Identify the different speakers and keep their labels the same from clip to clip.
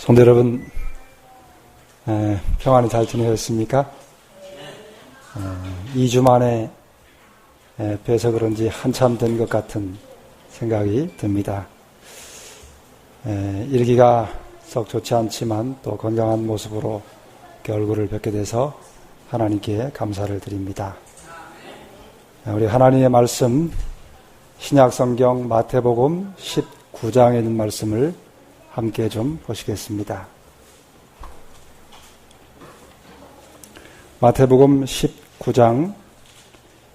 Speaker 1: 성도 여러분, 평안히 잘 지내셨습니까? 2주 만에 뵈서 그런지 한참 된 것 같은 생각이 듭니다. 일기가 썩 좋지 않지만 또 건강한 모습으로 얼굴을 뵙게 돼서 하나님께 감사를 드립니다. 우리 하나님의 말씀, 신약성경 마태복음 19장에 있는 말씀을 함께 좀 보시겠습니다. 마태복음 19장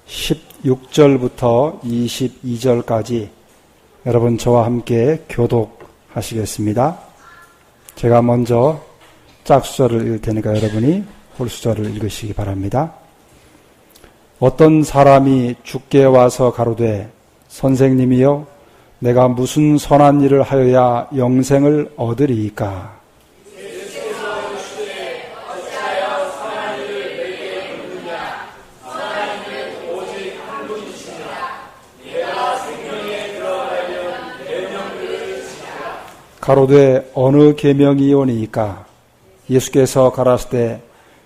Speaker 1: 16절부터 22절까지 여러분 저와 함께 교독하시겠습니다. 제가 먼저 짝수절을 읽을 테니까 여러분이 홀수절을 읽으시기 바랍니다. 어떤 사람이 주께 와서 가로되 선생님이여 내가 무슨 선한 일을 하여야 영생을 얻으리이까? 가로되 어느 계명이오니이까? 예수께서 가라사대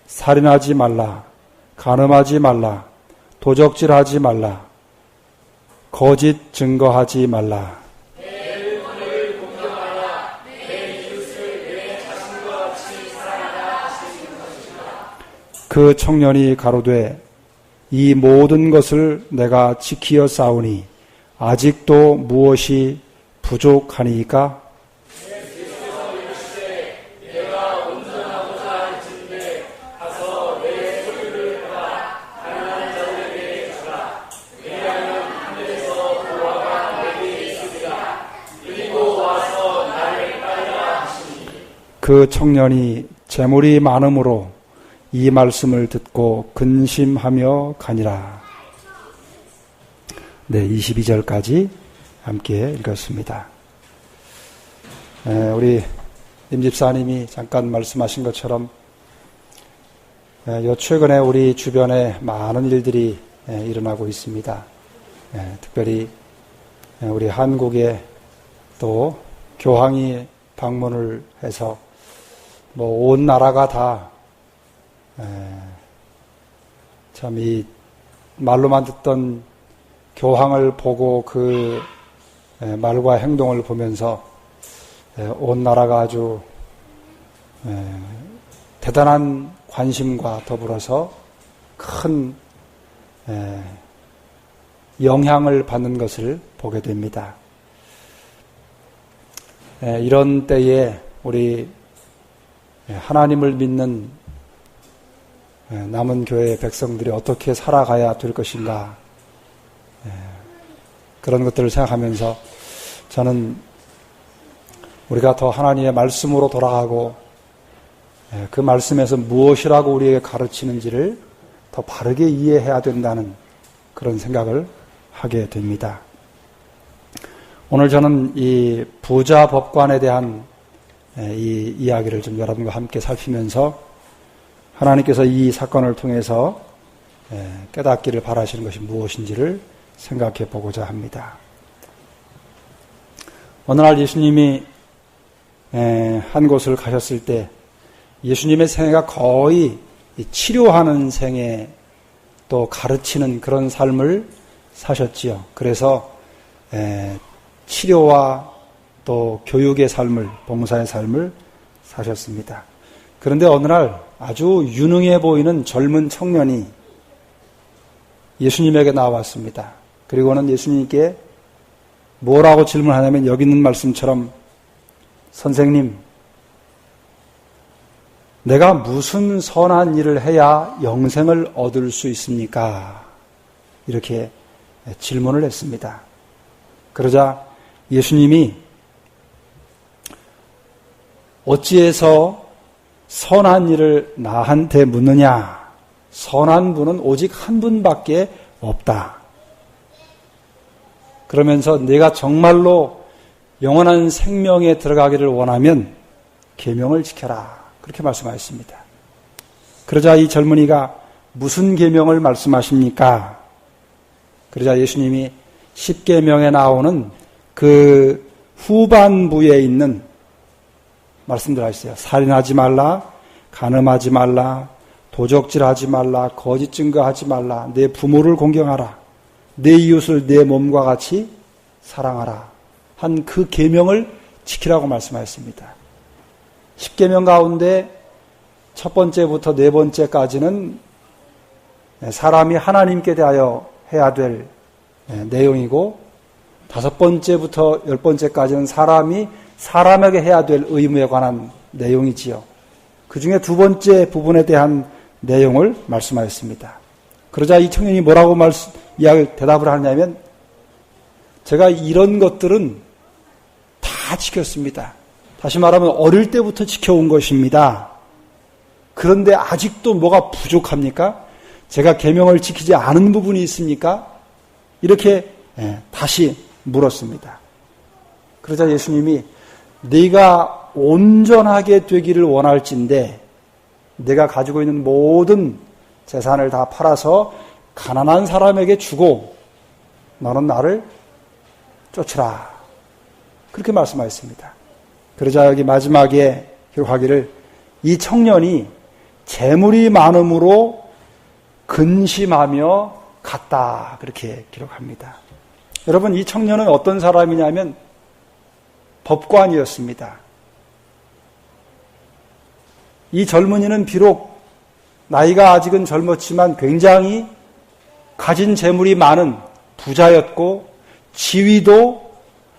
Speaker 1: 살인하지 말라, 간음하지 말라, 도적질하지 말라, 거짓 증거하지 말라. 내 의논을 공경하라. 내 이웃을 내 자신과 같이 사랑하라 하시는 것이라. 그 청년이 가로되 이 모든 것을 내가 지키어 싸우니 아직도 무엇이 부족하니이까? 그 청년이 재물이 많음으로 이 말씀을 듣고 근심하며 가니라. 네, 22절까지 함께 읽었습니다. 우리 임집사님이 잠깐 말씀하신 것처럼 최근에 우리 주변에 많은 일들이 일어나고 있습니다. 특별히 우리 한국에 또 교황이 방문을 해서 온 나라가 다 참 이 말로만 듣던 교황을 보고 그 말과 행동을 보면서 온 나라가 아주 대단한 관심과 더불어서 큰 영향을 받는 것을 보게 됩니다. 이런 때에 우리 하나님을 믿는 남은 교회의 백성들이 어떻게 살아가야 될 것인가, 그런 것들을 생각하면서 저는 우리가 더 하나님의 말씀으로 돌아가고 그 말씀에서 무엇이라고 우리에게 가르치는지를 더 바르게 이해해야 된다는 그런 생각을 하게 됩니다. 오늘 저는 이 부자 법관에 대한 이 이야기를 좀 여러분과 함께 살피면서 하나님께서 이 사건을 통해서 깨닫기를 바라시는 것이 무엇인지를 생각해 보고자 합니다. 어느 날 예수님이 한 곳을 가셨을 때 예수님의 생애가 거의 치료하는 생애, 또 가르치는 그런 삶을 사셨지요. 그래서 치료와 또 교육의 삶을, 봉사의 삶을 사셨습니다. 그런데 어느 날 아주 유능해 보이는 젊은 청년이 예수님에게 나왔습니다. 그리고는 예수님께 뭐라고 질문하냐면 여기 있는 말씀처럼 선생님, 내가 무슨 선한 일을 해야 영생을 얻을 수 있습니까? 이렇게 질문을 했습니다. 그러자 예수님이 어찌해서 선한 일을 나한테 묻느냐? 선한 분은 오직 한 분밖에 없다. 그러면서 내가 정말로 영원한 생명에 들어가기를 원하면 계명을 지켜라. 그렇게 말씀하셨습니다. 그러자 이 젊은이가 무슨 계명을 말씀하십니까? 그러자 예수님이 10계명에 나오는 그 후반부에 있는 말씀들 하셨어요. 살인하지 말라, 간음하지 말라, 도적질하지 말라, 거짓 증거하지 말라, 내 부모를 공경하라, 내 이웃을 내 몸과 같이 사랑하라 한 그 계명을 지키라고 말씀하셨습니다. 10계명 가운데 첫 번째부터 네 번째까지는 사람이 하나님께 대하여 해야 될 내용이고, 다섯 번째부터 열 번째까지는 사람이 사람에게 해야 될 의무에 관한 내용이지요. 그 중에 두 번째 부분에 대한 내용을 말씀하셨습니다. 그러자 이 청년이 뭐라고 대답을 하냐면, 제가 이런 것들은 다 지켰습니다. 다시 말하면 어릴 때부터 지켜온 것입니다. 그런데 아직도 뭐가 부족합니까? 제가 계명을 지키지 않은 부분이 있습니까? 이렇게 다시 물었습니다. 그러자 예수님이 네가 온전하게 되기를 원할진대 내가 가지고 있는 모든 재산을 다 팔아서 가난한 사람에게 주고 너는 나를 쫓으라. 그렇게 말씀하셨습니다. 그러자 여기 마지막에 기록하기를 이 청년이 재물이 많음으로 근심하며 갔다. 그렇게 기록합니다. 여러분, 이 청년은 어떤 사람이냐면 법관이었습니다. 이 젊은이는 비록 나이가 아직은 젊었지만 굉장히 가진 재물이 많은 부자였고 지위도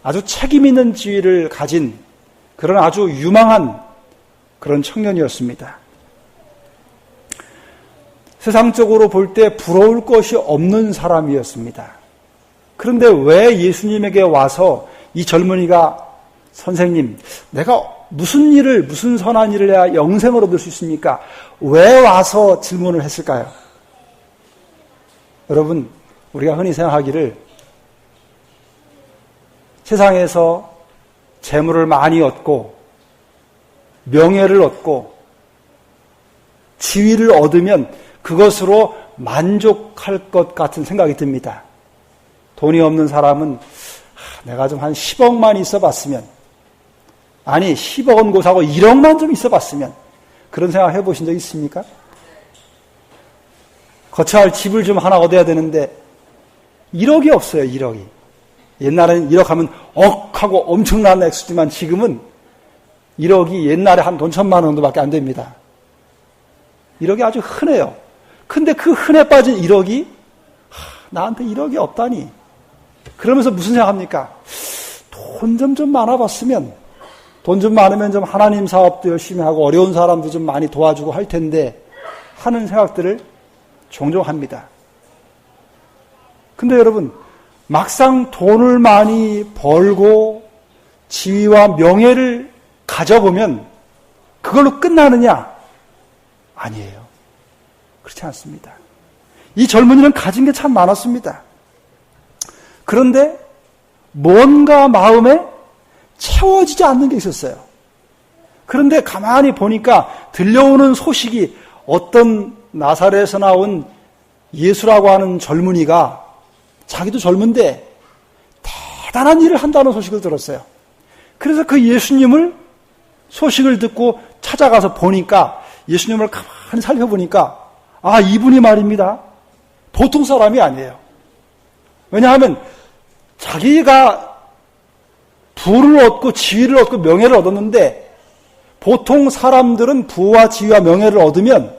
Speaker 1: 아주 책임 있는 지위를 가진 그런 아주 유망한 그런 청년이었습니다. 세상적으로 볼 때 부러울 것이 없는 사람이었습니다. 그런데 왜 예수님에게 와서 이 젊은이가 선생님, 내가 무슨 선한 일을 해야 영생을 얻을 수 있습니까? 왜 와서 질문을 했을까요? 여러분, 우리가 흔히 생각하기를 세상에서 재물을 많이 얻고 명예를 얻고 지위를 얻으면 그것으로 만족할 것 같은 생각이 듭니다. 돈이 없는 사람은 내가 좀 한 10억만 있어 봤으면, 아니 10억은 고사고 1억만 좀 있어 봤으면, 그런 생각 해보신 적 있습니까? 거처할 집을 좀 하나 얻어야 되는데 1억이 없어요. 1억이. 옛날에는 1억 하면 억하고 엄청난 액수지만 지금은 1억이 옛날에 한 돈 1,000만 원 정도밖에 안 됩니다. 1억이 아주 흔해요. 근데 그 흔해 빠진 1억이 나한테 1억이 없다니. 그러면서 무슨 생각합니까? 돈 좀 많아봤으면, 돈 좀 많으면 좀 하나님 사업도 열심히 하고 어려운 사람도 좀 많이 도와주고 할 텐데 하는 생각들을 종종 합니다. 근데 여러분, 막상 돈을 많이 벌고 지위와 명예를 가져보면 그걸로 끝나느냐? 아니에요. 그렇지 않습니다. 이 젊은이는 가진 게 참 많았습니다. 그런데 뭔가 마음에 채워지지 않는 게 있었어요. 그런데 가만히 보니까 들려오는 소식이 어떤 나사렛에서 나온 예수라고 하는 젊은이가 자기도 젊은데 대단한 일을 한다는 소식을 들었어요. 그래서 그 예수님을 소식을 듣고 찾아가서 보니까, 예수님을 가만히 살펴보니까 이분이 말입니다. 보통 사람이 아니에요. 왜냐하면 자기가 부를 얻고 지위를 얻고 명예를 얻었는데, 보통 사람들은 부와 지위와 명예를 얻으면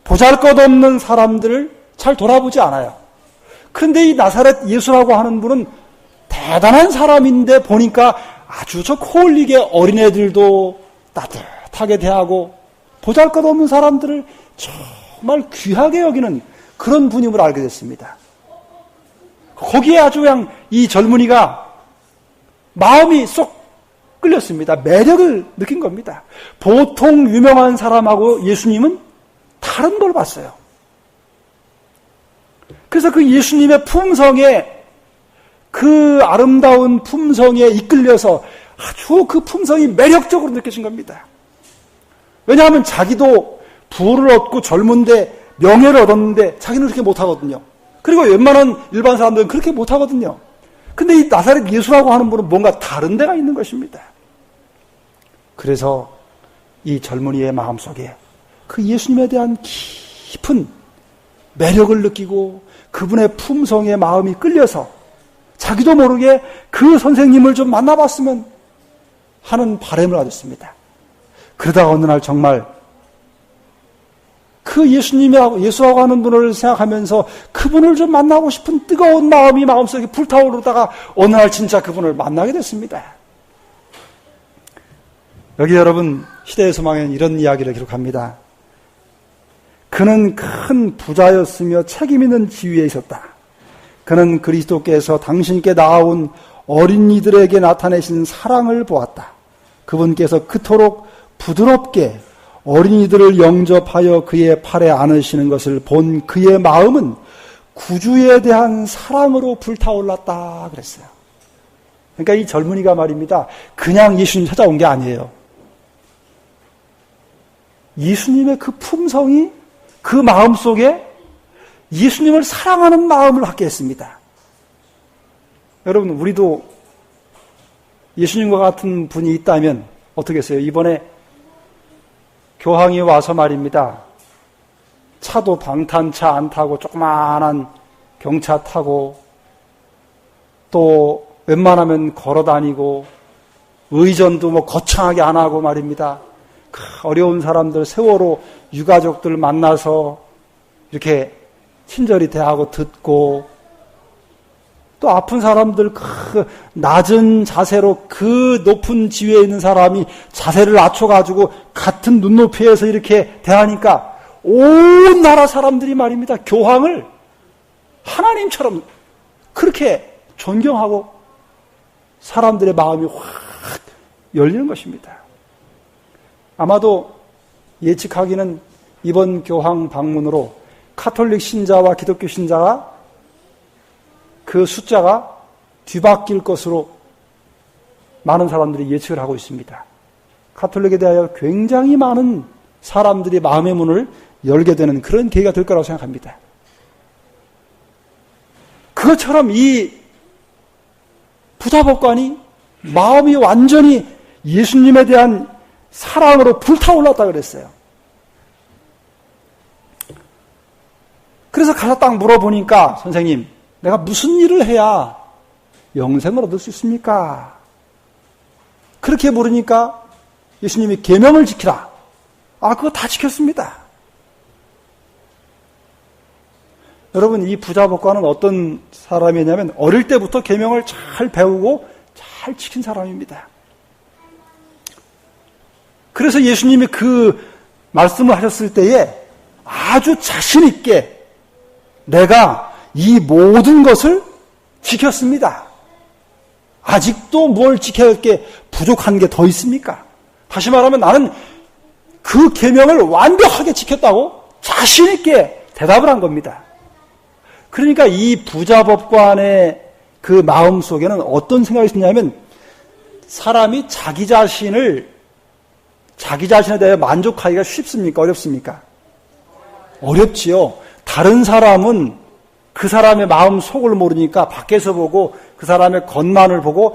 Speaker 1: 보잘것없는 사람들을 잘 돌아보지 않아요. 그런데 이 나사렛 예수라고 하는 분은 대단한 사람인데 보니까 아주 저 코올리게 어린애들도 따뜻하게 대하고 보잘것없는 사람들을 정말 귀하게 여기는 그런 분임을 알게 됐습니다. 거기에 아주 그냥 이 젊은이가 마음이 쏙 끌렸습니다. 매력을 느낀 겁니다. 보통 유명한 사람하고 예수님은 다른 걸 봤어요. 그래서 그 예수님의 품성에, 그 아름다운 품성에 이끌려서 아주 그 품성이 매력적으로 느껴진 겁니다. 왜냐하면 자기도 부를 얻고 젊은데 명예를 얻었는데 자기는 그렇게 못하거든요. 그리고 웬만한 일반 사람들은 그렇게 못하거든요. 근데 이 나사렛 예수라고 하는 분은 뭔가 다른 데가 있는 것입니다. 그래서 이 젊은이의 마음속에 그 예수님에 대한 깊은 매력을 느끼고 그분의 품성에 마음이 끌려서 자기도 모르게 그 선생님을 좀 만나봤으면 하는 바람을 가졌습니다. 그러다가 어느 날 정말 그 예수하고 하는 분을 생각하면서 그분을 좀 만나고 싶은 뜨거운 마음이 마음속에 불타오르다가 어느 날 진짜 그분을 만나게 됐습니다. 여기 여러분 시대의 소망에는 이런 이야기를 기록합니다. 그는 큰 부자였으며 책임있는 지위에 있었다. 그는 그리스도께서 당신께 나아온 어린이들에게 나타내신 사랑을 보았다. 그분께서 그토록 부드럽게 어린이들을 영접하여 그의 팔에 안으시는 것을 본 그의 마음은 구주에 대한 사랑으로 불타올랐다 그랬어요. 그러니까 이 젊은이가 말입니다. 그냥 예수님 찾아온 게 아니에요. 예수님의 그 품성이 그 마음 속에 예수님을 사랑하는 마음을 갖게 했습니다. 여러분, 우리도 예수님과 같은 분이 있다면 어떻게 했어요? 이번에 교황이 와서 말입니다. 차도 방탄차 안 타고 조그마한 경차 타고 또 웬만하면 걸어 다니고 의전도 뭐 거창하게 안 하고 말입니다. 어려운 사람들, 세월호 유가족들 만나서 이렇게 친절히 대하고 듣고 또 아픈 사람들 그 낮은 자세로 그 높은 지위에 있는 사람이 자세를 낮춰가지고 같은 눈높이에서 이렇게 대하니까 온 나라 사람들이 말입니다. 교황을 하나님처럼 그렇게 존경하고 사람들의 마음이 확 열리는 것입니다. 아마도 예측하기는 이번 교황 방문으로 카톨릭 신자와 기독교 신자가 그 숫자가 뒤바뀔 것으로 많은 사람들이 예측을 하고 있습니다. 카톨릭에 대하여 굉장히 많은 사람들이 마음의 문을 열게 되는 그런 계기가 될 거라고 생각합니다. 그것처럼 이 부자법관이 마음이 완전히 예수님에 대한 사랑으로 불타올랐다 그랬어요. 그래서 가서 딱 물어보니까 선생님, 내가 무슨 일을 해야 영생을 얻을 수 있습니까? 그렇게 물으니까 예수님이 계명을 지키라. 그거 다 지켰습니다. 여러분, 이 부자법관은 어떤 사람이냐면 어릴 때부터 계명을 잘 배우고 잘 지킨 사람입니다. 그래서 예수님이 그 말씀을 하셨을 때에 아주 자신 있게 내가 이 모든 것을 지켰습니다. 아직도 뭘 지켜야 할 게 부족한 게 더 있습니까? 다시 말하면 나는 그 계명을 완벽하게 지켰다고 자신 있게 대답을 한 겁니다. 그러니까 이 부자법관의 그 마음 속에는 어떤 생각이 있었냐면 사람이 자기 자신에 대해 만족하기가 쉽습니까? 어렵습니까? 어렵지요. 다른 사람은 그 사람의 마음 속을 모르니까 밖에서 보고 그 사람의 겉만을 보고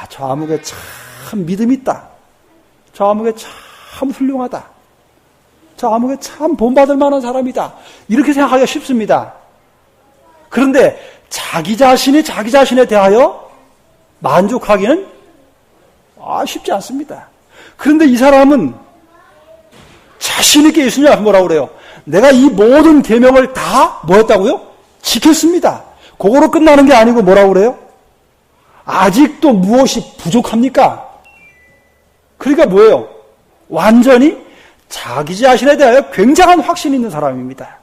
Speaker 1: 저 아무개 참 믿음 있다. 저 아무개 참 훌륭하다. 저 아무개 참 본받을 만한 사람이다. 이렇게 생각하기가 쉽습니다. 그런데 자기 자신이 자기 자신에 대하여 만족하기는 쉽지 않습니다. 그런데 이 사람은 자신 있게 예수님 앞에 뭐라고 그래요? 내가 이 모든 계명을 다 뭐였다고요? 지켰습니다. 그거로 끝나는 게 아니고 뭐라고 그래요? 아직도 무엇이 부족합니까? 그러니까 뭐예요? 완전히 자기 자신에 대하여 굉장한 확신이 있는 사람입니다.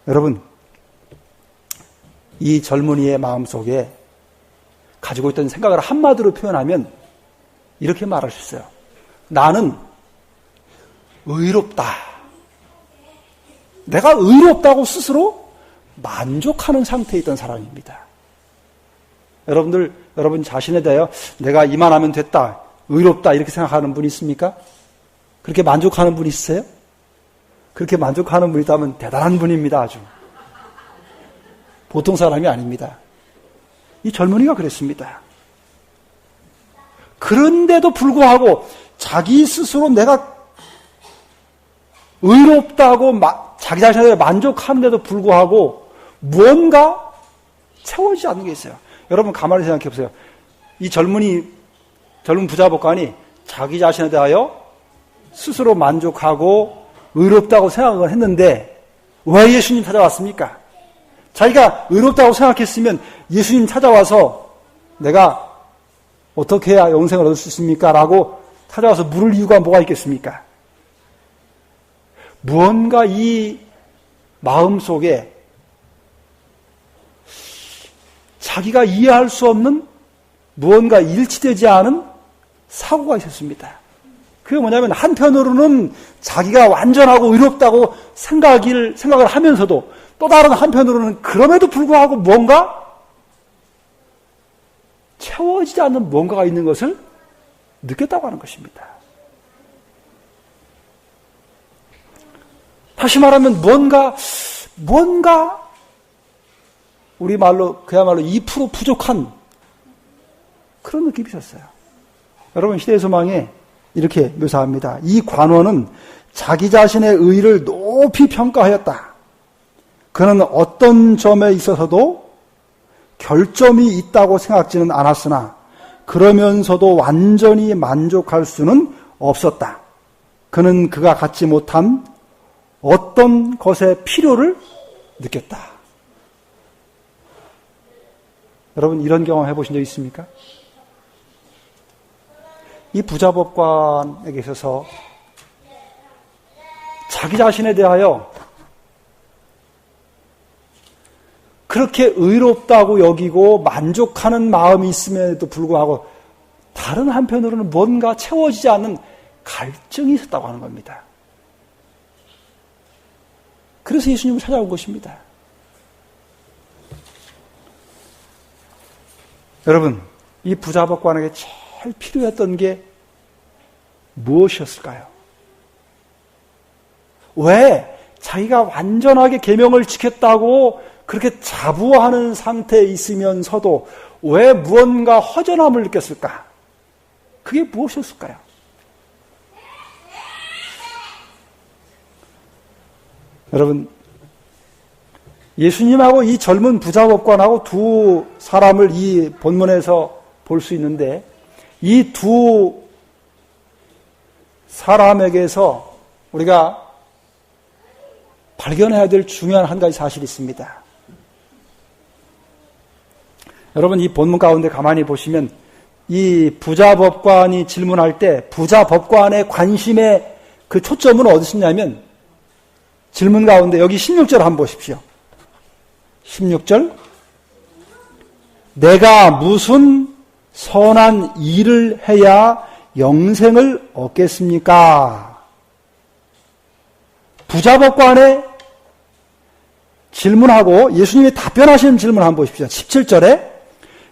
Speaker 1: 여러분, 이 젊은이의 마음속에 가지고 있던 생각을 한마디로 표현하면 이렇게 말할 수 있어요. 나는 의롭다. 내가 의롭다고 스스로 만족하는 상태에 있던 사람입니다. 여러분 자신에 대하여 내가 이만하면 됐다, 의롭다 이렇게 생각하는 분이 있습니까? 그렇게 만족하는 분이 있으세요? 그렇게 만족하는 분이 있다면 대단한 분입니다. 아주 보통 사람이 아닙니다. 이 젊은이가 그랬습니다. 그런데도 불구하고 자기 스스로 내가 의롭다고 자기 자신에 만족하는데도 불구하고 무언가 채워지지 않는 게 있어요. 여러분 가만히 생각해 보세요. 이 젊은 부자복관이 자기 자신에 대하여 스스로 만족하고 의롭다고 생각을 했는데 왜 예수님 찾아왔습니까? 자기가 의롭다고 생각했으면 예수님 찾아와서 내가 어떻게 해야 영생을 얻을 수 있습니까? 라고 찾아와서 물을 이유가 뭐가 있겠습니까? 무언가 이 마음속에 자기가 이해할 수 없는 무언가 일치되지 않은 사고가 있었습니다. 그게 뭐냐면 한편으로는 자기가 완전하고 의롭다고 생각을 하면서도 또 다른 한편으로는 그럼에도 불구하고 뭔가 채워지지 않는 무언가가 있는 것을 느꼈다고 하는 것입니다. 다시 말하면 뭔가 우리 말로 그야말로 2% 부족한 그런 느낌이 있었어요. 여러분 시대의 소망에 이렇게 묘사합니다. 이 관원은 자기 자신의 의를 높이 평가하였다. 그는 어떤 점에 있어서도 결점이 있다고 생각지는 않았으나 그러면서도 완전히 만족할 수는 없었다. 그는 그가 갖지 못한 어떤 것의 필요를 느꼈다. 여러분 이런 경험 해보신 적 있습니까? 이 부자법관에게 있어서 자기 자신에 대하여 그렇게 의롭다고 여기고 만족하는 마음이 있음에도 불구하고 다른 한편으로는 뭔가 채워지지 않는 갈증이 있었다고 하는 겁니다. 그래서 예수님을 찾아온 것입니다. 여러분, 이 부자법관에게 제일 필요했던 게 무엇이었을까요? 왜 자기가 완전하게 계명을 지켰다고 그렇게 자부하는 상태에 있으면서도 왜 무언가 허전함을 느꼈을까? 그게 무엇이었을까요? 여러분, 예수님하고 이 젊은 부자법관하고 두 사람을 이 본문에서 볼 수 있는데 이 두 사람에게서 우리가 발견해야 될 중요한 한 가지 사실이 있습니다. 여러분 이 본문 가운데 가만히 보시면 이 부자법관이 질문할 때 부자법관의 관심의 그 초점은 어디서 있냐면 질문 가운데 여기 16절 한번 보십시오. 16절 내가 무슨 선한 일을 해야 영생을 얻겠습니까? 부자법관의 질문하고 예수님이 답변하시는 질문 한번 보십시오. 17절에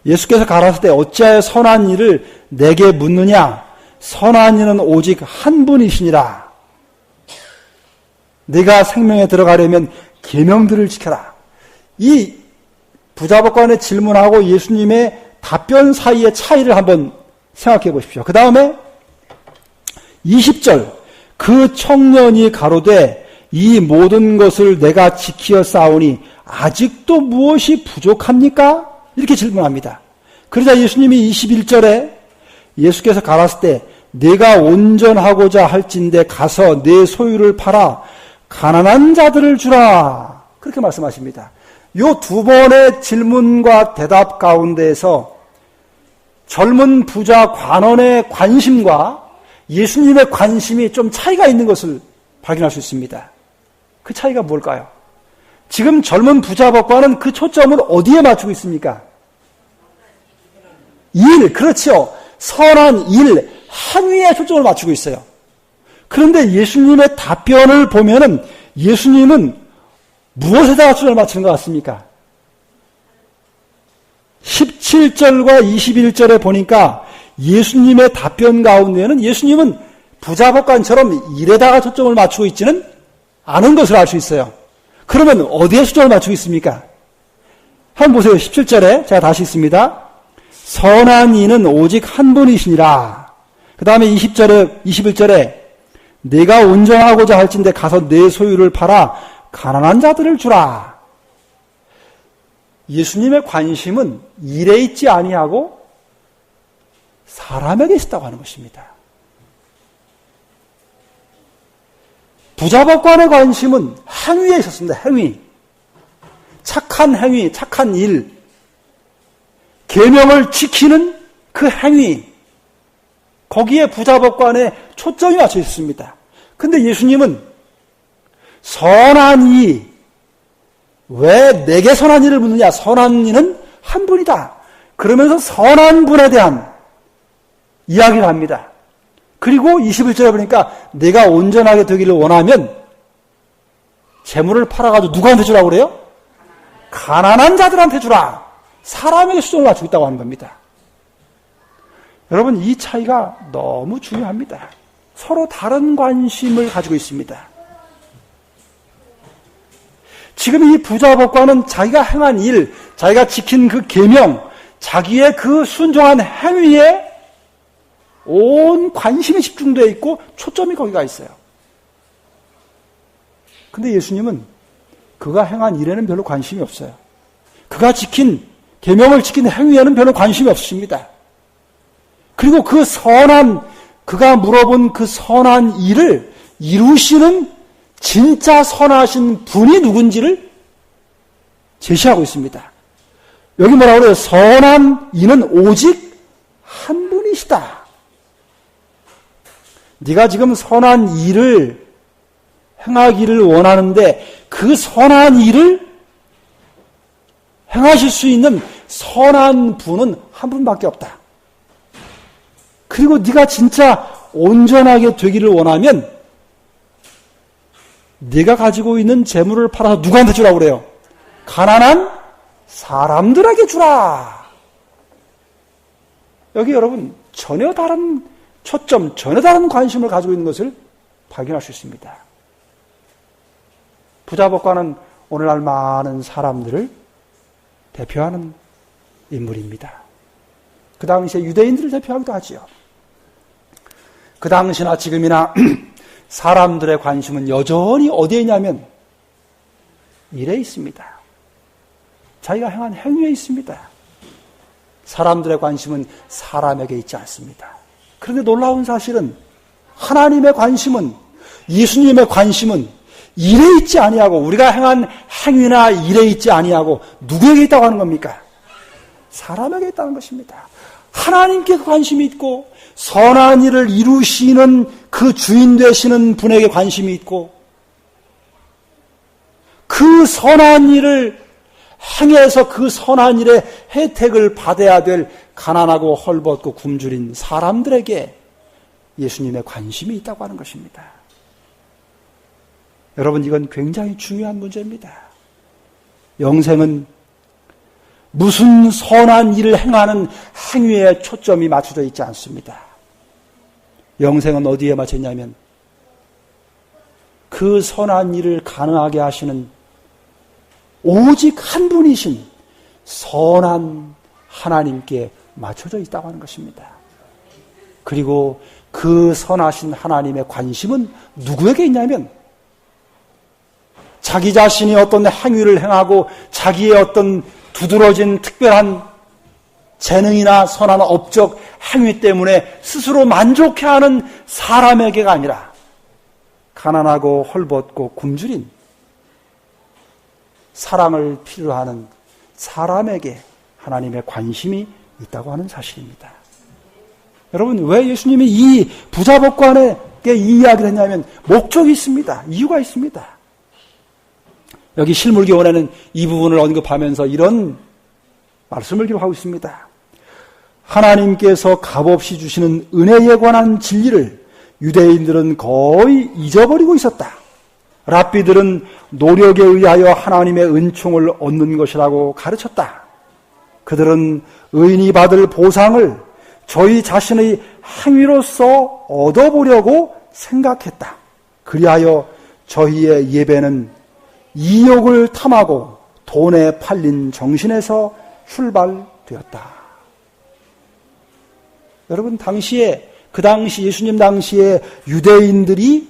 Speaker 1: 예수께서 가라사대 어찌하여 선한 일을 내게 묻느냐? 선한 이는 오직 한 분이시니라. 네가 생명에 들어가려면 계명들을 지켜라. 이 부자법관의 질문하고 예수님의 답변 사이의 차이를 한번 생각해 보십시오. 그 다음에 20절 그 청년이 가로되 이 모든 것을 내가 지키어 싸우니 아직도 무엇이 부족합니까? 이렇게 질문합니다. 그러자 예수님이 21절에 예수께서 가라사대 때 내가 온전하고자 할진대 가서 내 소유를 팔아 가난한 자들을 주라. 그렇게 말씀하십니다. 요 두 번의 질문과 대답 가운데에서 젊은 부자 관원의 관심과 예수님의 관심이 좀 차이가 있는 것을 발견할 수 있습니다. 그 차이가 뭘까요? 지금 젊은 부자법관은 그 초점을 어디에 맞추고 있습니까? 일, 그렇죠. 선한 일, 행위에 초점을 맞추고 있어요. 그런데 예수님의 답변을 보면은 예수님은 무엇에다가 초점을 맞추는 것 같습니까? 17절과 21절에 보니까 예수님의 답변 가운데는 예수님은 부자법관처럼 일에다가 초점을 맞추고 있지는 않은 것을 알 수 있어요. 그러면 어디에 초점을 맞추고 있습니까? 한번 보세요. 17절에 제가 다시 읽습니다. 선한 이는 오직 한 분이시니라. 그 다음에 21절에 내가 온전하고자 할진대 가서 내 소유를 팔아 가난한 자들을 주라. 예수님의 관심은 일에 있지 아니하고 사람에게 있었다고 하는 것입니다. 부자법관의 관심은 행위에 있었습니다. 행위. 착한 행위, 착한 일. 계명을 지키는 그 행위. 거기에 부자법관의 초점이 맞춰 있습니다. 근데 예수님은 선한 이, 왜 내게 선한 일을 묻느냐? 선한 이는 한 분이다. 그러면서 선한 분에 대한 이야기를 합니다. 그리고 21절에 보니까 내가 온전하게 되기를 원하면 재물을 팔아가지고 누구한테 주라고 그래요? 가난한 자들한테 주라. 사람에게 수종을 맞추고 있다고 하는 겁니다. 여러분, 이 차이가 너무 중요합니다. 서로 다른 관심을 가지고 있습니다. 지금 이 부자법관은 자기가 행한 일, 자기가 지킨 그 계명, 자기의 그 순종한 행위에 온 관심이 집중되어 있고 초점이 거기가 있어요. 근데 예수님은 그가 행한 일에는 별로 관심이 없어요. 그가 지킨 계명을 지킨 행위에는 별로 관심이 없으십니다. 그리고 그 선한, 그가 물어본 그 선한 일을 이루시는 진짜 선하신 분이 누군지를 제시하고 있습니다. 여기 뭐라고 그래요? 선한 이는 오직 한 분이시다. 네가 지금 선한 일을 행하기를 원하는데 그 선한 일을 행하실 수 있는 선한 분은 한 분밖에 없다. 그리고 네가 진짜 온전하게 되기를 원하면 네가 가지고 있는 재물을 팔아서 누구한테 주라고 그래요? 가난한 사람들에게 주라. 여기 여러분 전혀 다른 초점, 전혀 다른 관심을 가지고 있는 것을 발견할 수 있습니다. 부자법관은 오늘날 많은 사람들을 대표하는 인물입니다. 그 당시에 유대인들을 대표하기도 하지요. 그 당시나 지금이나 사람들의 관심은 여전히 어디에 있냐면 일에 있습니다. 자기가 행한 행위에 있습니다. 사람들의 관심은 사람에게 있지 않습니다. 그런데 놀라운 사실은 하나님의 관심은, 예수님의 관심은 일에 있지 아니하고, 우리가 행한 행위나 일에 있지 아니하고 누구에게 있다고 하는 겁니까? 사람에게 있다는 것입니다. 하나님께 관심이 있고 선한 일을 이루시는 그 주인 되시는 분에게 관심이 있고 그 선한 일을 행해서 그 선한 일의 혜택을 받아야 될 가난하고 헐벗고 굶주린 사람들에게 예수님의 관심이 있다고 하는 것입니다. 여러분, 이건 굉장히 중요한 문제입니다. 영생은 무슨 선한 일을 행하는 행위에 초점이 맞춰져 있지 않습니다. 영생은 어디에 맞춰 있냐면 그 선한 일을 가능하게 하시는 오직 한 분이신 선한 하나님께 맞춰져 있다고 하는 것입니다. 그리고 그 선하신 하나님의 관심은 누구에게 있냐면 자기 자신이 어떤 행위를 행하고 자기의 어떤 두드러진 특별한 재능이나 선한 업적 행위 때문에 스스로 만족해하는 사람에게가 아니라 가난하고 헐벗고 굶주린 사랑을 필요하는 사람에게 하나님의 관심이 있다고 하는 사실입니다. 여러분, 왜 예수님이 이 부자법관에게 이 이야기를 했냐면 목적이 있습니다. 이유가 있습니다. 여기 실물교원에는 이 부분을 언급하면서 이런 말씀을 기록하고 있습니다. 하나님께서 값없이 주시는 은혜에 관한 진리를 유대인들은 거의 잊어버리고 있었다. 랍비들은 노력에 의하여 하나님의 은총을 얻는 것이라고 가르쳤다. 그들은 의인이 받을 보상을 저희 자신의 행위로서 얻어보려고 생각했다. 그리하여 저희의 예배는 이욕을 탐하고 돈에 팔린 정신에서 출발되었다. 여러분, 그 당시 예수님 당시에 유대인들이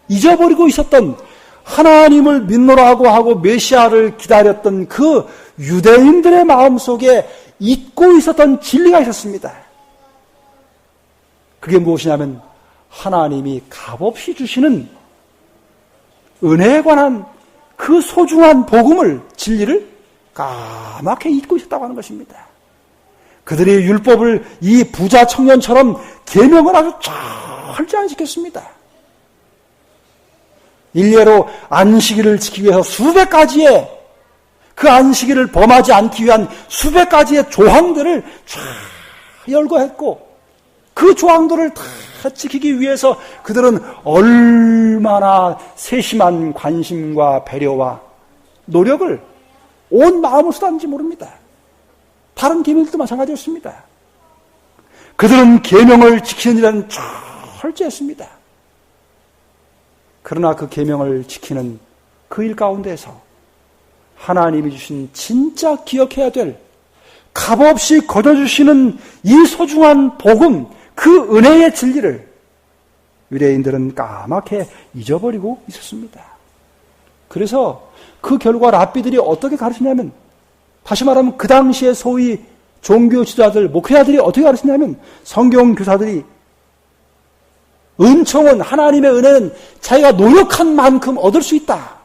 Speaker 1: 잊어버리고 있었던, 하나님을 믿노라고 하고 메시아를 기다렸던 그 유대인들의 마음속에 잊고 있었던 진리가 있었습니다. 그게 무엇이냐면 하나님이 값없이 주시는 은혜에 관한 그 소중한 복음을, 진리를 까맣게 잊고 있었다고 하는 것입니다. 그들의 율법을 이 부자 청년처럼 계명을 아주 철저히 지켰습니다. 일례로 안식일을 지키기 위해서 수백 가지의, 그 안식일을 범하지 않기 위한 수백 가지의 조항들을 쫙 열거했고, 그 조항들을 다 지키기 위해서 그들은 얼마나 세심한 관심과 배려와 노력을 온 마음을 쏟았는지 모릅니다. 다른 계명들도 마찬가지였습니다. 그들은 계명을 지키는 일은 철저했습니다. 그러나 그 계명을 지키는 그 일 가운데서 하나님이 주신 진짜 기억해야 될, 값없이 거둬주시는 이 소중한 복음, 그 은혜의 진리를 유대인들은 까맣게 잊어버리고 있었습니다. 그래서 그 결과 랍비들이 어떻게 가르치냐면, 다시 말하면 그 당시에 소위 종교 지도자들, 목회자들이 어떻게 가르치냐면, 성경 교사들이 은총은, 하나님의 은혜는 자기가 노력한 만큼 얻을 수 있다.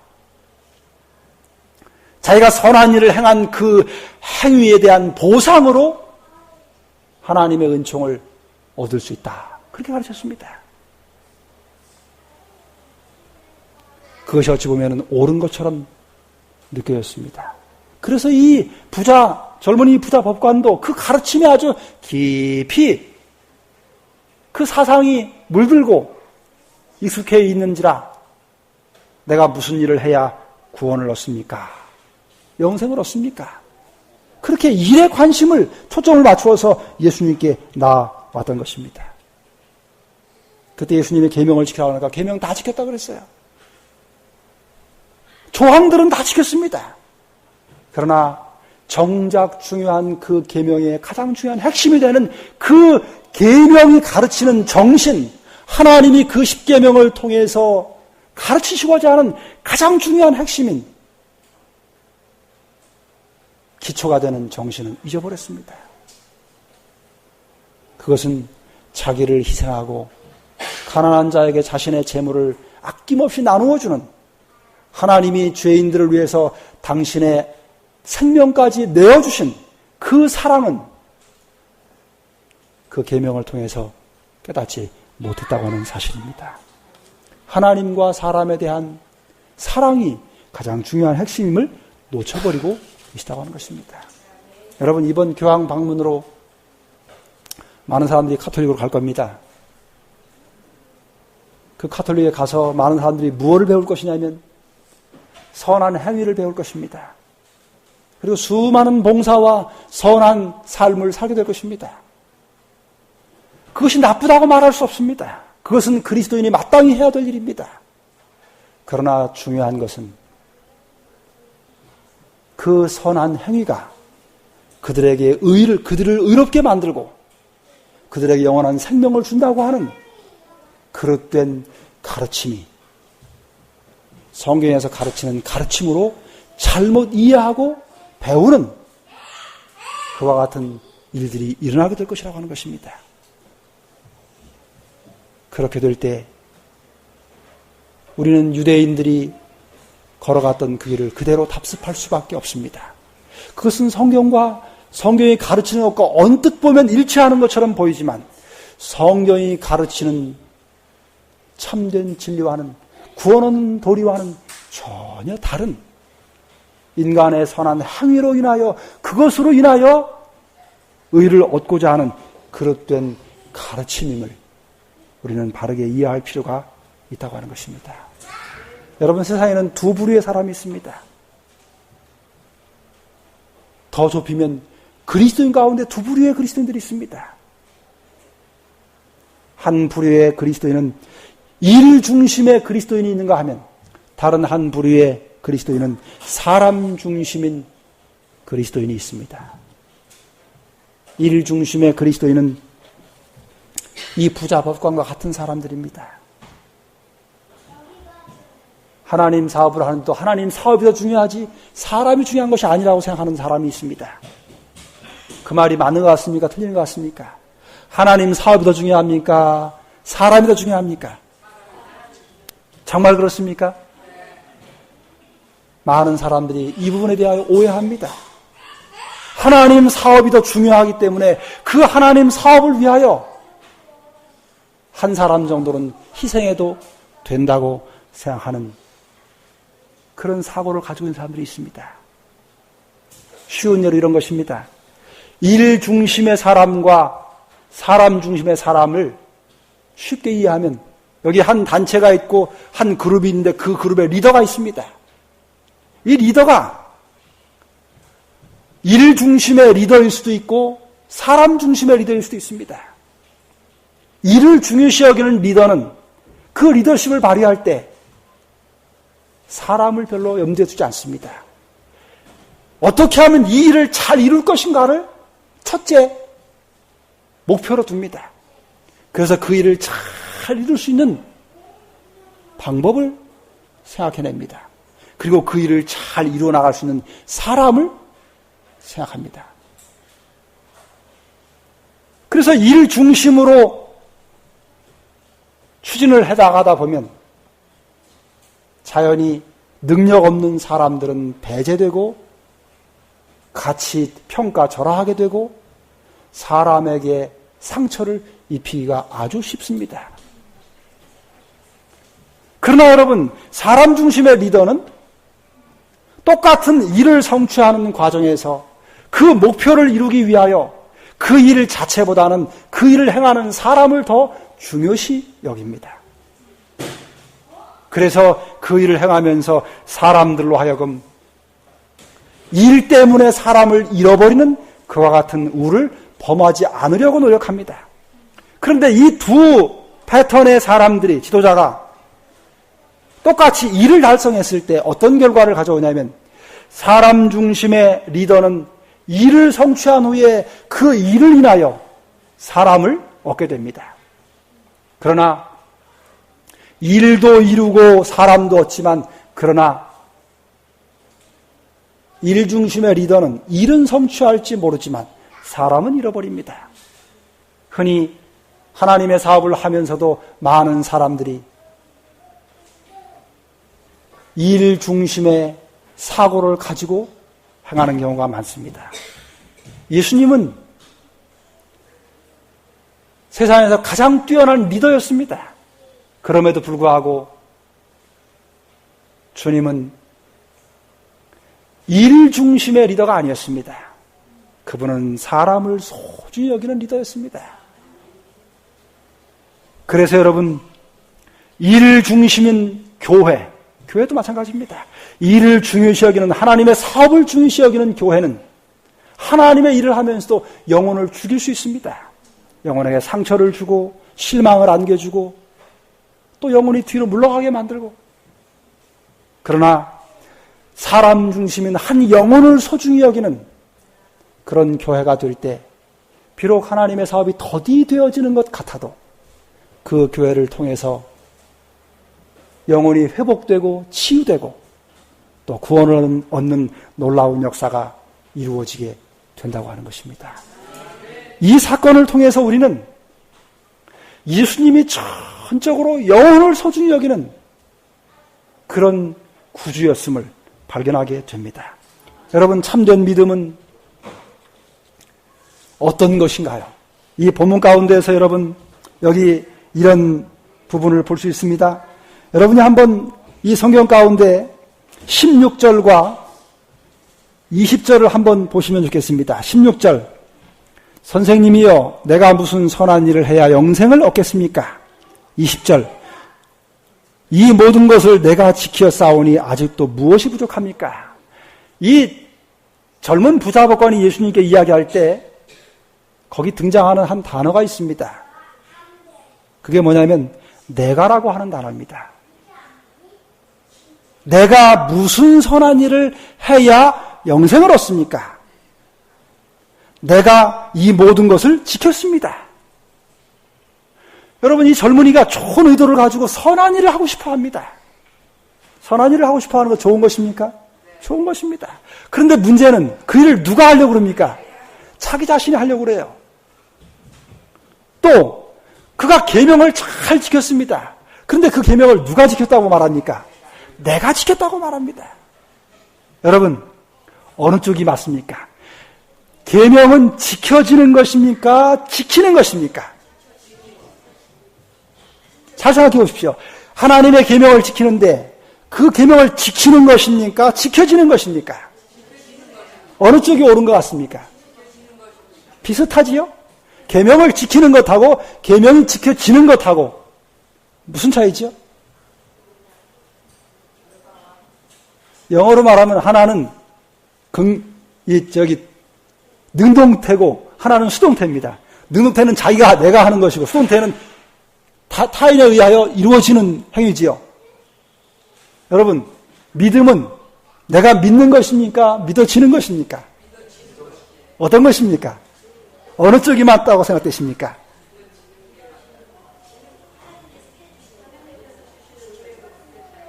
Speaker 1: 자기가 선한 일을 행한 그 행위에 대한 보상으로 하나님의 은총을 얻을 수 있다. 그렇게 가르쳤습니다. 그것이 어찌 보면 옳은 것처럼 느껴졌습니다. 그래서 이 젊은이 부자 법관도 그 가르침에 아주 깊이 그 사상이 물들고 익숙해 있는지라, 내가 무슨 일을 해야 구원을 얻습니까? 영생을 얻습니까? 그렇게 일에 관심을, 초점을 맞추어서 예수님께 나왔던 것입니다. 그때 예수님의 계명을 지키라고 하니까 계명 다 지켰다 그랬어요. 조항들은 다 지켰습니다. 그러나 정작 중요한 그 계명의 가장 중요한 핵심이 되는 그 계명이 가르치는 정신, 하나님이 그 십계명을 통해서 가르치시고자 하는 가장 중요한 핵심인 기초가 되는 정신은 잊어버렸습니다. 그것은 자기를 희생하고 가난한 자에게 자신의 재물을 아낌없이 나누어주는, 하나님이 죄인들을 위해서 당신의 생명까지 내어주신 그 사랑은 그 계명을 통해서 깨닫지 못했다고 하는 사실입니다. 하나님과 사람에 대한 사랑이 가장 중요한 핵심임을 놓쳐버리고 있다고 하는 것입니다. 여러분, 이번 교황 방문으로 많은 사람들이 카톨릭으로 갈 겁니다. 그 카톨릭에 가서 많은 사람들이 무엇을 배울 것이냐면 선한 행위를 배울 것입니다. 그리고 수많은 봉사와 선한 삶을 살게 될 것입니다. 그것이 나쁘다고 말할 수 없습니다. 그것은 그리스도인이 마땅히 해야 될 일입니다. 그러나 중요한 것은 그 선한 행위가 그들을 의롭게 만들고 그들에게 영원한 생명을 준다고 하는 그릇된 가르침이 성경에서 가르치는 가르침으로 잘못 이해하고 배우는 그와 같은 일들이 일어나게 될 것이라고 하는 것입니다. 그렇게 될 때 우리는 유대인들이 걸어갔던 그 길을 그대로 답습할 수밖에 없습니다. 그것은 성경이 가르치는 것과 언뜻 보면 일치하는 것처럼 보이지만 성경이 가르치는 참된 진리와는, 구원은 도리와는 전혀 다른 인간의 선한 행위로 인하여, 그것으로 인하여 의를 얻고자 하는 그릇된 가르침임을 우리는 바르게 이해할 필요가 있다고 하는 것입니다. 여러분, 세상에는 두 부류의 사람이 있습니다. 더 좁히면 그리스도인 가운데 두 부류의 그리스도인들이 있습니다. 한 부류의 그리스도인은 일 중심의 그리스도인이 있는가 하면, 다른 한 부류의 그리스도인은 사람 중심인 그리스도인이 있습니다. 일 중심의 그리스도인은 이 부자 법관과 같은 사람들입니다. 하나님 사업을 하는 또 하나님 사업이 더 중요하지 사람이 중요한 것이 아니라고 생각하는 사람이 있습니다. 그 말이 맞는 것 같습니까? 틀린 것 같습니까? 하나님 사업이 더 중요합니까? 사람이 더 중요합니까? 정말 그렇습니까? 많은 사람들이 이 부분에 대하여 오해합니다. 하나님 사업이 더 중요하기 때문에 그 하나님 사업을 위하여 한 사람 정도는 희생해도 된다고 생각하는 그런 사고를 가지고 있는 사람들이 있습니다. 쉬운 예로 이런 것입니다. 일 중심의 사람과 사람 중심의 사람을 쉽게 이해하면 여기 한 단체가 있고 한 그룹이 있는데 그 그룹에 리더가 있습니다. 이 리더가 일 중심의 리더일 수도 있고 사람 중심의 리더일 수도 있습니다. 일을 중요시 여기는 리더는 그 리더십을 발휘할 때 사람을 별로 염두에 두지 않습니다. 어떻게 하면 이 일을 잘 이룰 것인가를 첫째 목표로 둡니다. 그래서 그 일을 잘 이룰 수 있는 방법을 생각해냅니다. 그리고 그 일을 잘 이루어 나갈 수 있는 사람을 생각합니다. 그래서 일 중심으로 추진을 해나가다 보면 자연히 능력 없는 사람들은 배제되고 같이 평가절하하게 되고 사람에게 상처를 입히기가 아주 쉽습니다. 그러나 여러분, 사람 중심의 리더는 똑같은 일을 성취하는 과정에서 그 목표를 이루기 위하여 그 일 자체보다는 그 일을 행하는 사람을 더 중요시 여깁니다. 그래서 그 일을 행하면서 사람들로 하여금 일 때문에 사람을 잃어버리는 그와 같은 우를 범하지 않으려고 노력합니다. 그런데 이 두 패턴의 사람들이 지도자가 똑같이 일을 달성했을 때 어떤 결과를 가져오냐면 사람 중심의 리더는 일을 성취한 후에 그 일을 인하여 사람을 얻게 됩니다. 그러나 일도 이루고 사람도 얻지만 그러나 일 중심의 리더는 일은 성취할지 모르지만 사람은 잃어버립니다. 흔히 하나님의 사업을 하면서도 많은 사람들이 일 중심의 사고를 가지고 행하는 경우가 많습니다. 예수님은 세상에서 가장 뛰어난 리더였습니다. 그럼에도 불구하고 주님은 일 중심의 리더가 아니었습니다. 그분은 사람을 소중히 여기는 리더였습니다. 그래서 여러분, 일 중심인 교회도 마찬가지입니다. 일을 중요시 여기는 하나님의 사업을 중요시 여기는 교회는 하나님의 일을 하면서도 영혼을 죽일 수 있습니다. 영혼에게 상처를 주고 실망을 안겨주고 또 영혼이 뒤로 물러가게 만들고 그러나 사람 중심인 한 영혼을 소중히 여기는 그런 교회가 될 때 비록 하나님의 사업이 더디되어지는 것 같아도 그 교회를 통해서 영혼이 회복되고 치유되고 또 구원을 얻는 놀라운 역사가 이루어지게 된다고 하는 것입니다. 이 사건을 통해서 우리는 예수님이 전적으로 영혼을 소중히 여기는 그런 구주였음을 발견하게 됩니다. 여러분, 참된 믿음은 어떤 것인가요? 이 본문 가운데에서 여러분 여기 이런 부분을 볼 수 있습니다. 여러분이 한번 이 성경 가운데 16절과 20절을 한번 보시면 좋겠습니다. 16절 선생님이여 내가 무슨 선한 일을 해야 영생을 얻겠습니까? 20절 이 모든 것을 내가 지켜 싸우니 아직도 무엇이 부족합니까? 이 젊은 부자 법관이 예수님께 이야기할 때 거기 등장하는 한 단어가 있습니다. 그게 뭐냐면 내가라고 하는 단어입니다. 내가 무슨 선한 일을 해야 영생을 얻습니까? 내가 이 모든 것을 지켰습니다. 여러분, 이 젊은이가 좋은 의도를 가지고 선한 일을 하고 싶어 합니다. 선한 일을 하고 싶어 하는 거 좋은 것입니까? 좋은 것입니다. 그런데 문제는 그 일을 누가 하려고 그럽니까? 자기 자신이 하려고 그래요. 또 그가 계명을 잘 지켰습니다. 그런데 그 계명을 누가 지켰다고 말합니까? 내가 지켰다고 말합니다. 여러분, 어느 쪽이 맞습니까? 계명은 지켜지는 것입니까? 지키는 것입니까? 잘 생각해 보십시오. 하나님의 계명을 지키는데 그 계명을 지키는 것입니까? 지켜지는 것입니까? 어느 쪽이 옳은 것 같습니까? 비슷하지요? 계명을 지키는 것하고 계명이 지켜지는 것하고 무슨 차이지요? 영어로 말하면 하나는 능동태고 하나는 수동태입니다. 능동태는 내가 하는 것이고 수동태는 타인에 의하여 이루어지는 행위지요. 여러분, 믿음은 내가 믿는 것입니까? 믿어지는 것입니까? 어떤 것입니까? 어느 쪽이 맞다고 생각되십니까?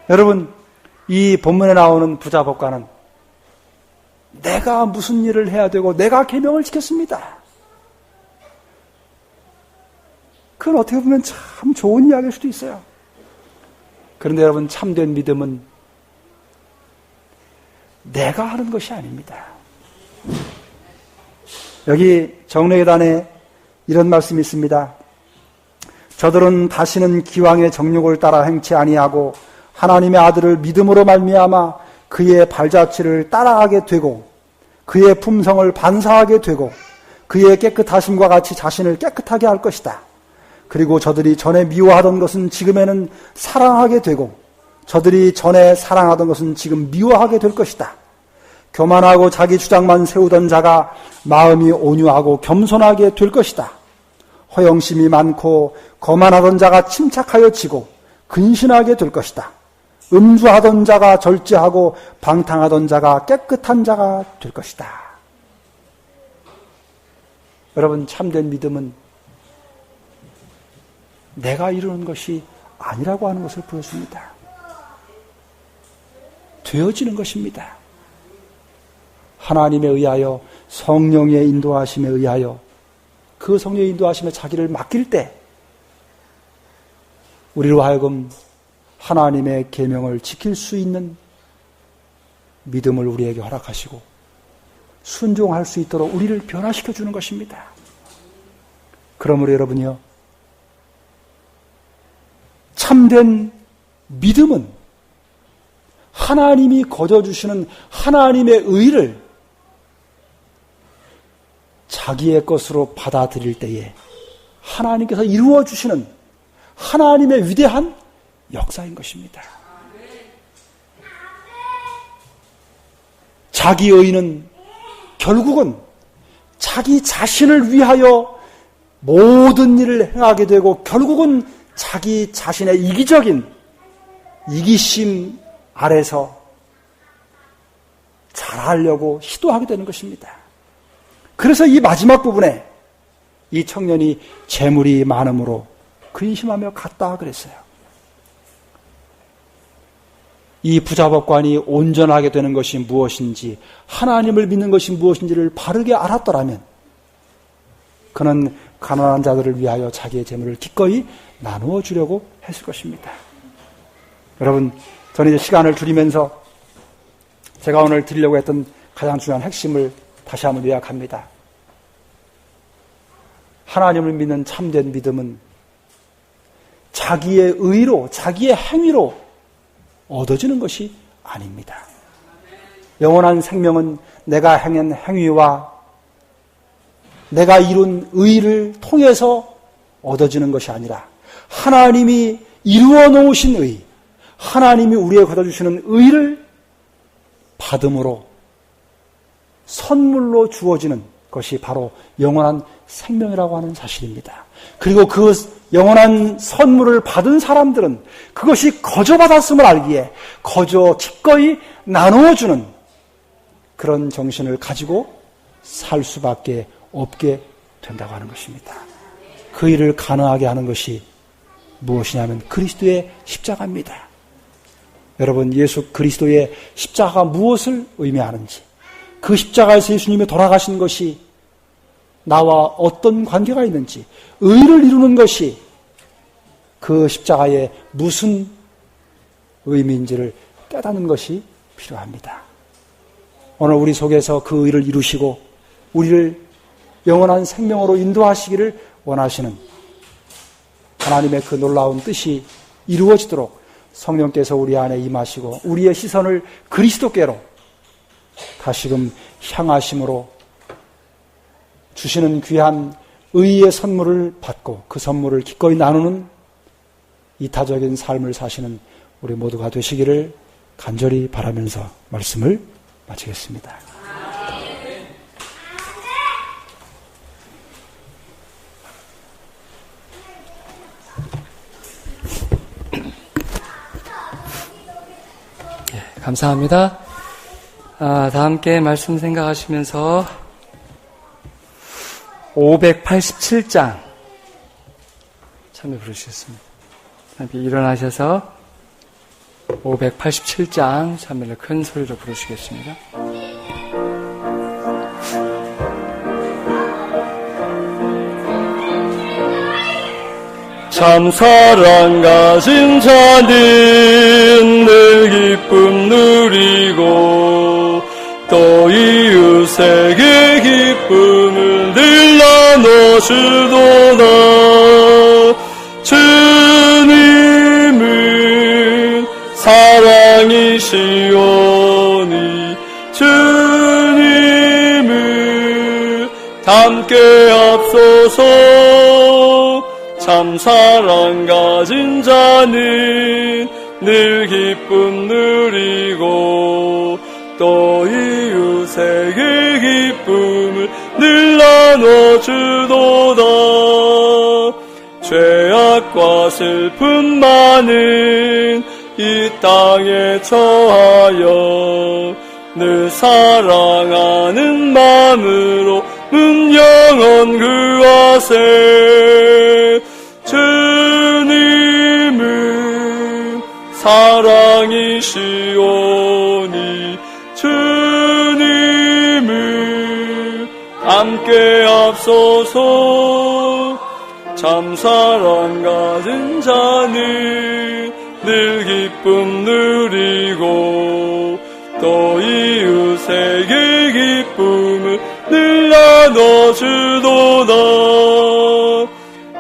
Speaker 1: 여러분, 이 본문에 나오는 부자법관은 내가 무슨 일을 해야 되고 내가 계명을 지켰습니다. 그건 어떻게 보면 참 좋은 이야기일 수도 있어요. 그런데 여러분, 참된 믿음은 내가 하는 것이 아닙니다. 여기 정례계단에 이런 말씀이 있습니다. 저들은 다시는 기왕의 정욕을 따라 행치 아니하고 하나님의 아들을 믿음으로 말미암아 그의 발자취를 따라가게 되고 그의 품성을 반사하게 되고 그의 깨끗하심과 같이 자신을 깨끗하게 할 것이다. 그리고 저들이 전에 미워하던 것은 지금에는 사랑하게 되고 저들이 전에 사랑하던 것은 지금 미워하게 될 것이다. 교만하고 자기 주장만 세우던 자가 마음이 온유하고 겸손하게 될 것이다. 허영심이 많고 거만하던 자가 침착하여 지고 근신하게 될 것이다. 음주하던 자가 절제하고 방탕하던 자가 깨끗한 자가 될 것이다. 여러분, 참된 믿음은 내가 이루는 것이 아니라고 하는 것을 보여줍니다. 되어지는 것입니다. 하나님에 의하여, 성령의 인도하심에 의하여, 그 성령의 인도하심에 자기를 맡길 때 우리로 하여금 하나님의 계명을 지킬 수 있는 믿음을 우리에게 허락하시고 순종할 수 있도록 우리를 변화시켜 주는 것입니다. 그러므로 여러분이요, 참된 믿음은 하나님이 거저주시는 하나님의 의를 자기의 것으로 받아들일 때에 하나님께서 이루어주시는 하나님의 위대한 역사인 것입니다. 자기 의는 결국은 자기 자신을 위하여 모든 일을 행하게 되고 결국은 자기 자신의 이기적인 이기심 아래서 잘하려고 시도하게 되는 것입니다. 그래서 이 마지막 부분에 이 청년이 재물이 많음으로 근심하며 갔다 그랬어요. 이 부자법관이 온전하게 되는 것이 무엇인지, 하나님을 믿는 것이 무엇인지를 바르게 알았더라면 그는 가난한 자들을 위하여 자기의 재물을 기꺼이 나누어 주려고 했을 것입니다. 여러분, 저는 이제 시간을 줄이면서 제가 오늘 드리려고 했던 가장 중요한 핵심을 다시 한번 요약합니다. 하나님을 믿는 참된 믿음은 자기의 의로, 자기의 행위로 얻어지는 것이 아닙니다. 영원한 생명은 내가 행한 행위와 내가 이룬 의를 통해서 얻어지는 것이 아니라 하나님이 이루어 놓으신 의, 하나님이 우리에게 거둬주시는 의를 받음으로 선물로 주어지는 것이 바로 영원한 생명이라고 하는 사실입니다. 그리고 그 영원한 선물을 받은 사람들은 그것이 거저받았음을 알기에 거저 기꺼이 나누어주는 그런 정신을 가지고 살 수밖에 없게 된다고 하는 것입니다. 그 일을 가능하게 하는 것이 무엇이냐면 그리스도의 십자가입니다. 여러분, 예수 그리스도의 십자가가 무엇을 의미하는지, 그 십자가에서 예수님이 돌아가신 것이 나와 어떤 관계가 있는지, 의를 이루는 것이 그 십자가에 무슨 의미인지를 깨닫는 것이 필요합니다. 오늘 우리 속에서 그 의를 이루시고 우리를 영원한 생명으로 인도하시기를 원하시는 하나님의 그 놀라운 뜻이 이루어지도록 성령께서 우리 안에 임하시고 우리의 시선을 그리스도께로 다시금 향하심으로 주시는 귀한 의의 선물을 받고 그 선물을 기꺼이 나누는 이타적인 삶을 사시는 우리 모두가 되시기를 간절히 바라면서 말씀을 마치겠습니다.
Speaker 2: 감사합니다. 다 함께 말씀 생각하시면서 587장 참여 부르시겠습니다. 함께 일어나셔서 587장 참여를 큰 소리로 부르시겠습니다.
Speaker 3: 참 사랑 가진 자는 늘 기쁨 누리고 또 이웃에게 기쁨을 늘 나눠주도다. 주님은 사랑이시오니 주님을 함께 앞서서 참 사랑 가진 자는 늘 기쁨 누리고 또 이웃에게 기쁨을 늘 나눠주도다. 죄악과 슬픔 많은 이 땅에 처하여 늘 사랑하는 마음으로 영원 구하세. 주님은 사랑이시오니 주님을 함께 앞서서 참 사랑 가진 자는 늘 기쁨 누리고 또 이웃에게 기쁨을 늘 나눠주도다.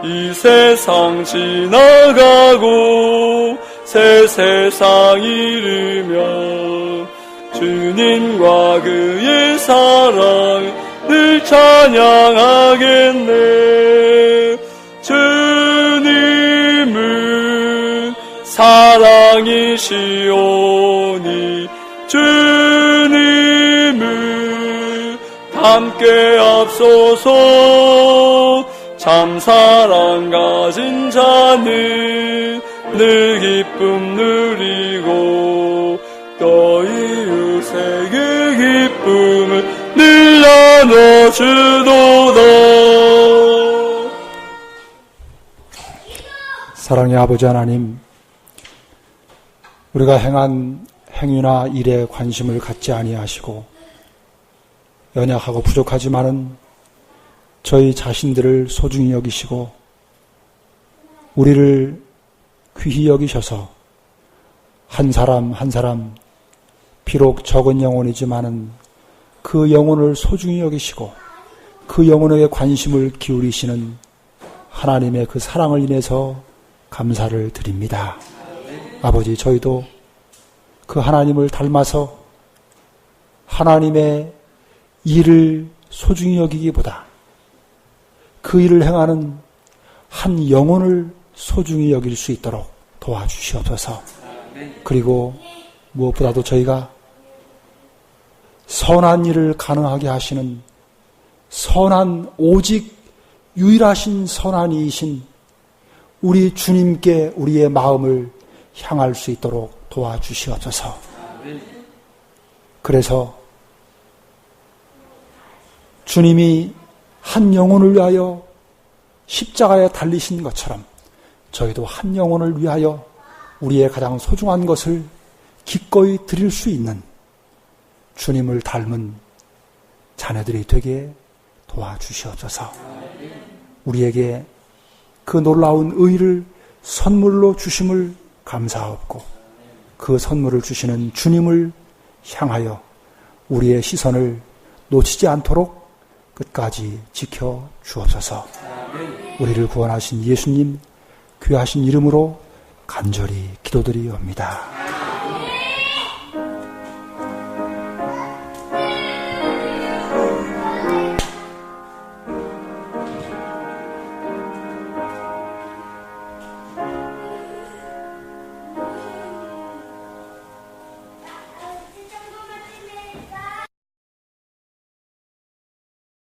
Speaker 3: 이 세상 지나가고 새 세상 이르며 주님과 그의 사랑 늘 찬양하겠네. 주님은 사랑이시오니 주님을 함께 앞서서 참 사랑 가진 자는 늘 기쁨 누리고 또 이웃에게 기쁨을 늘 나눠주도다.
Speaker 1: 사랑의 아버지 하나님, 우리가 행한 행위나 일에 관심을 갖지 아니하시고 연약하고 부족하지만은 저희 자신들을 소중히 여기시고 우리를 귀히 여기셔서 한 사람 한 사람 비록 적은 영혼이지만은 그 영혼을 소중히 여기시고 그 영혼에게 관심을 기울이시는 하나님의 그 사랑을 인해서 감사를 드립니다. 아버지, 저희도 그 하나님을 닮아서 하나님의 일을 소중히 여기기보다 그 일을 행하는 한 영혼을 소중히 여길 수 있도록 도와주시옵소서. 그리고 무엇보다도 저희가 선한 일을 가능하게 하시는 선한, 오직 유일하신 선한 이이신 우리 주님께 우리의 마음을 향할 수 있도록 도와주시옵소서. 그래서 주님이 한 영혼을 위하여 십자가에 달리신 것처럼 저희도 한 영혼을 위하여 우리의 가장 소중한 것을 기꺼이 드릴 수 있는 주님을 닮은 자녀들이 되게 도와주시옵소서. 우리에게 그 놀라운 의를 선물로 주심을 감사하옵고 그 선물을 주시는 주님을 향하여 우리의 시선을 놓치지 않도록 끝까지 지켜 주옵소서. 우리를 구원하신 예수님 귀하신 이름으로 간절히 기도드리옵니다.